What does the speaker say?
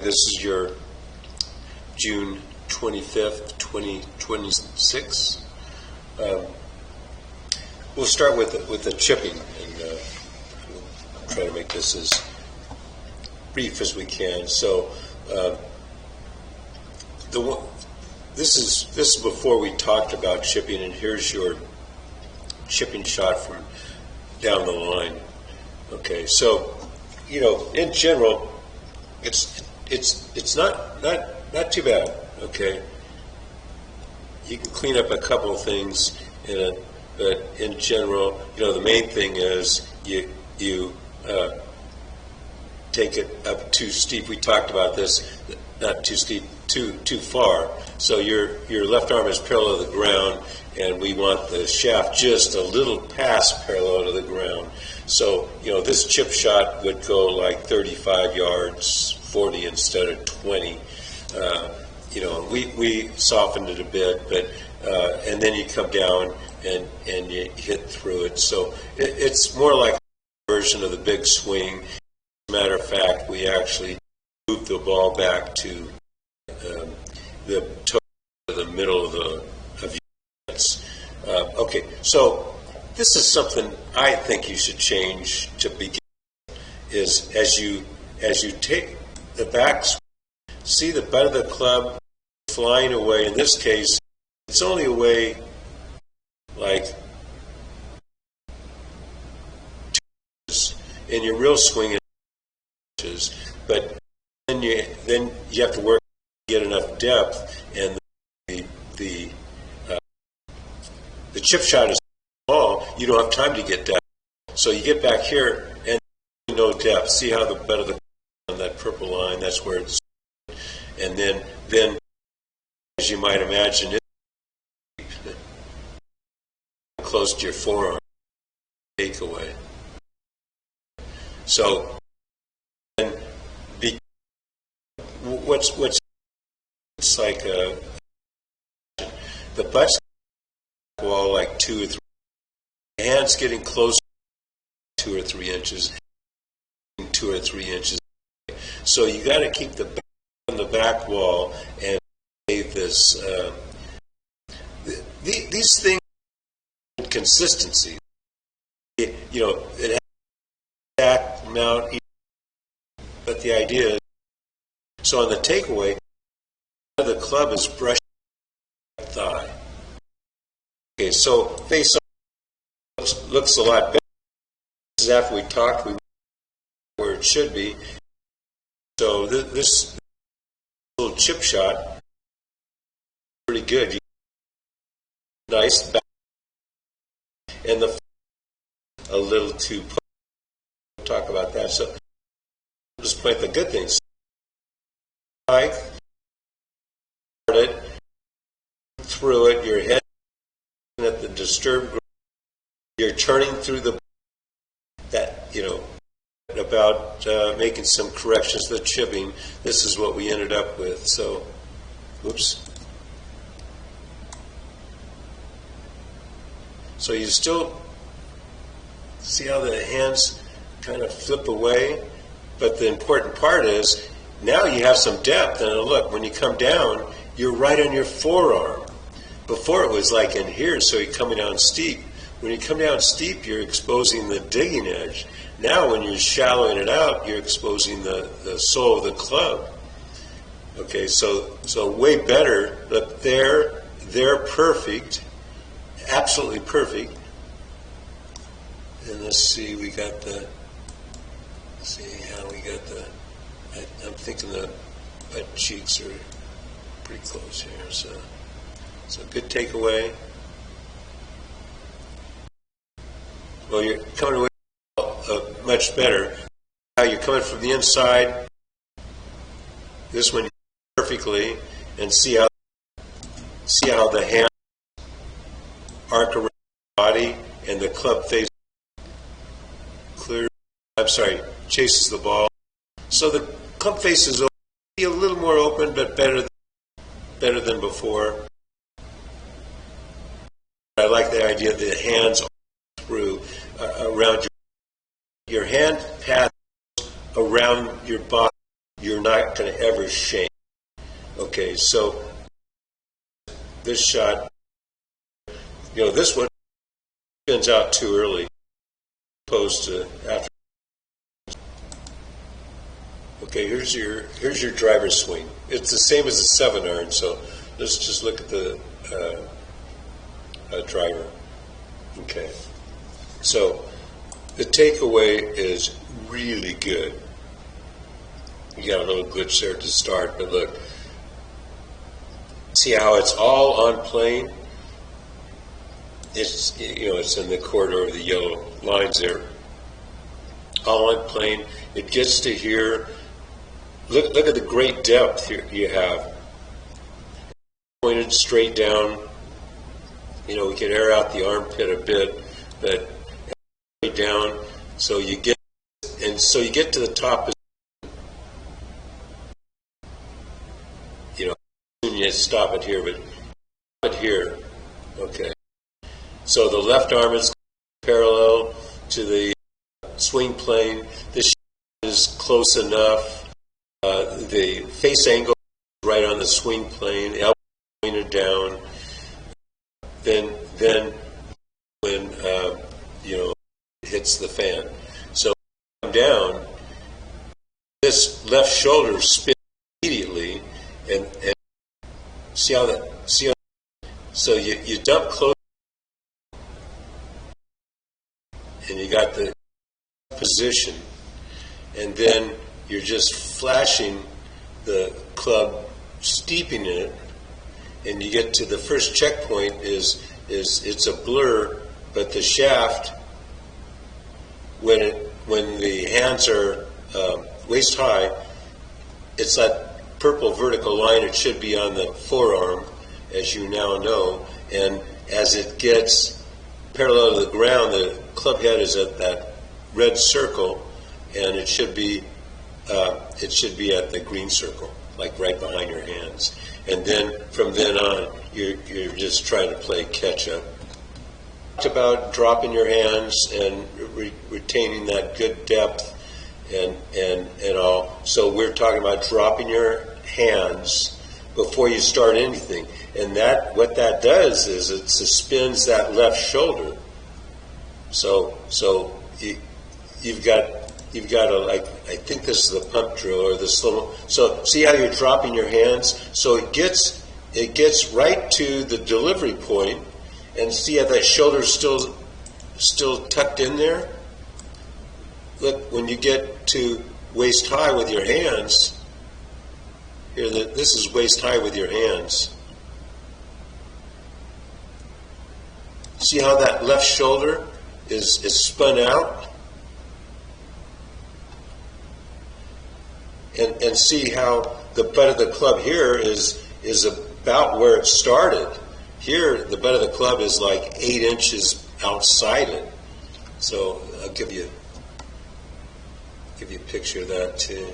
This is your June 25th, 2026. We'll start with the chipping, and we'll try to make this as brief as we can. So, this is before we talked about chipping, and here's your chipping shot from down the line. Okay, so in general, it's not too bad. Okay, you can clean up a couple of things in it, but in general, the main thing is you take it up too steep. We talked about this, not too steep, too far. So your left arm is parallel to the ground, and we want the shaft just a little past parallel to the ground. So this chip shot would go like 35 yards, 40 instead of 20. We softened it a bit, but and then you come down and you hit through it. So it's more like a version of the big swing. As a matter of fact, we actually moved the ball back to the toe of the middle of your hands. Okay, so this is something I think you should change to begin. Is as you take the back swing, see the butt of the club flying away. In this case, it's only away like 2 inches. In your real swing, it's inches, but then you have to work to get enough depth, and the chip shot is small. You don't have time to get depth, so you get back here and no depth. See how the butt of the on that purple line, that's where it's, and then as you might imagine, it's close to your forearm takeaway. So what's it's like the butt's wall like 2 or 3, the hand's getting close 2 or 3 inches, 2 or 3 inches. So you got to keep the back on the back wall and save this. These things, consistency. It has back mount, but the idea is, so on the takeaway, the club is brushing the thigh. Okay, so face on looks a lot better. This is after we talked, where it should be. So this little chip shot, pretty good. Nice back, and the a little too. We'll talk about that. So just point the good things. Right, it through it. Your head at the disturbed. You're turning through about making some corrections to the chipping. This is what we ended up with. So, oops. So you still see how the hands kind of flip away, but the important part is now you have some depth. And look, when you come down, you're right on your forearm. Before it was like in here, so you're coming down steep. When you come down steep, you're exposing the digging edge. Now when you're shallowing it out, you're exposing the sole of the club. Okay, so way better, but they're perfect, absolutely perfect. And let's see, we got I'm thinking the butt cheeks are pretty close here, so good takeaway. Well, you're coming away much better. Now you're coming from the inside. This one perfectly, and see how the hand arc around the body and the club face clear. Chases the ball. So the club face is open, a little more open, but better than before. I like the idea of the hands through around your hand path around your body you're not going to ever shame. Okay, so this shot, this one spins out too early opposed to after. Okay, here's your driver's swing. It's the same as a 7-iron, so let's just look at the driver. Okay, so the takeaway is really good. You got a little glitch there to start, but look, see how it's all on plane? It's it's in the corridor of the yellow lines there. All on plane. It gets to here. Look at the great depth here you have. Pointed straight down. We can air out the armpit a bit, but straight down. So you get to the top. You stop it here, but stop it here. Okay. So the left arm is parallel to the swing plane. This is close enough. The face angle is right on the swing plane. Elbow pointed down. Then when it hits the fan. So come down. This left shoulder spins immediately, and see how so you dump close, and you got the position, and then you're just flashing the club, steeping it, and you get to the first checkpoint is it's a blur, but the shaft, when the hands are waist high, it's that purple vertical line. It should be on the forearm, as you now know, and as it gets parallel to the ground, the club head is at that red circle, and it should be at the green circle, like right behind your hands. And then from then on, you're just trying to play catch up. It's about dropping your hands and retaining that good depth and all. So we're talking about dropping your hands before you start anything, and what that does is it suspends that left shoulder. So you've got a, like, I think this is the pump drill or the slow. So see how you're dropping your hands. So it gets right to the delivery point, and see how that shoulder's still tucked in there. Look, when you get to waist high with your hands. Here, this is waist high with your hands. See how that left shoulder is spun out? And see how the butt of the club here is about where it started. Here, the butt of the club is like 8 inches outside it. So I'll give you a picture of that too.